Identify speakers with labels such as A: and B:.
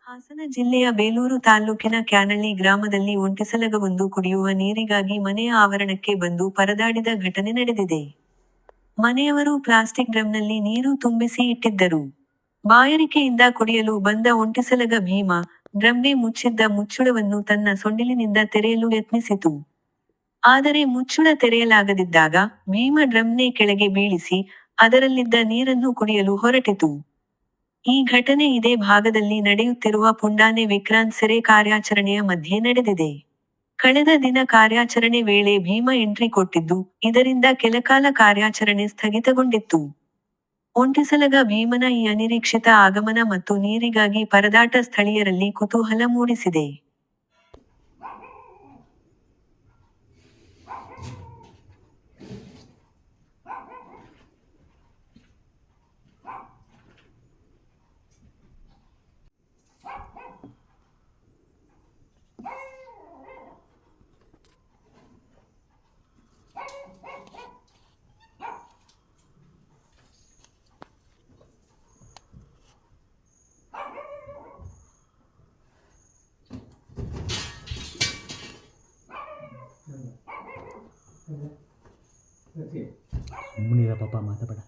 A: ಹಾಸನ ಜಿಲ್ಲೆಯ ಬೇಲೂರು ತಾಲ್ಲೂಕಿನ ಕ್ಯಾನಳ್ಳಿ ಗ್ರಾಮದಲ್ಲಿ ಒಂಟಿಸಲಗವೊಂದು ಕುಡಿಯುವ ನೀರಿಗಾಗಿ ಮನೆಯ ಆವರಣಕ್ಕೆ ಬಂದು ಪರದಾಡಿದ ಘಟನೆ ನಡೆದಿದೆ. ಮನೆಯವರು ಪ್ಲಾಸ್ಟಿಕ್ ಡ್ರಮ್ನಲ್ಲಿ ನೀರು ತುಂಬಿಸಿ ಇಟ್ಟಿದ್ದರು. ಬಾಯಾರಿಕೆಯಿಂದ ಕುಡಿಯಲು ಬಂದ ಒಂಟಿಸಲಗ ಭೀಮ, ಡ್ರಮ್ಗೆ ಮುಚ್ಚಿದ್ದ ಮುಚ್ಚುಳವನ್ನು ತನ್ನ ಸೊಂಡಿಲಿನಿಂದ ತೆರೆಯಲು ಯತ್ನಿಸಿತು. ಆದರೆ ಮುಚ್ಚುಳ ತೆರೆಯಲಾಗದಿದ್ದಾಗ ಭೀಮ ಡ್ರಮ್ನೇ ಕೆಳಗೆ ಬೀಳಿಸಿ, ಅದರಲ್ಲಿದ್ದ ನೀರನ್ನು ಕುಡಿಯಲು ಹೊರಟಿತು. ಈ ಘಟನೆ ಇದೇ ಭಾಗದಲ್ಲಿ ನಡೆಯುತ್ತಿರುವ ಪುಂಡಾನೆ ವಿಕ್ರಾಂತ್ ಸೆರೆ ಕಾರ್ಯಾಚರಣೆಯ ಮಧ್ಯೆ ನಡೆದಿದೆ. ಕಳೆದ ದಿನ ಕಾರ್ಯಾಚರಣೆ ವೇಳೆ ಭೀಮ ಎಂಟ್ರಿ ಕೊಟ್ಟಿದ್ದು, ಇದರಿಂದ ಕೆಲಕಾಲ ಕಾರ್ಯಾಚರಣೆ ಸ್ಥಗಿತಗೊಂಡಿತ್ತು. ಒಂಟಿಸಲಗ ಭೀಮನ ಈ ಅನಿರೀಕ್ಷಿತ ಆಗಮನ ಮತ್ತು ನೀರಿಗಾಗಿ ಪರದಾಟ ಸ್ಥಳೀಯರಲ್ಲಿ ಕುತೂಹಲ ಮೂಡಿಸಿದೆ.
B: ಸುಮ್ಮನಿರ ಪಾಪ ಮಾತಾಡ.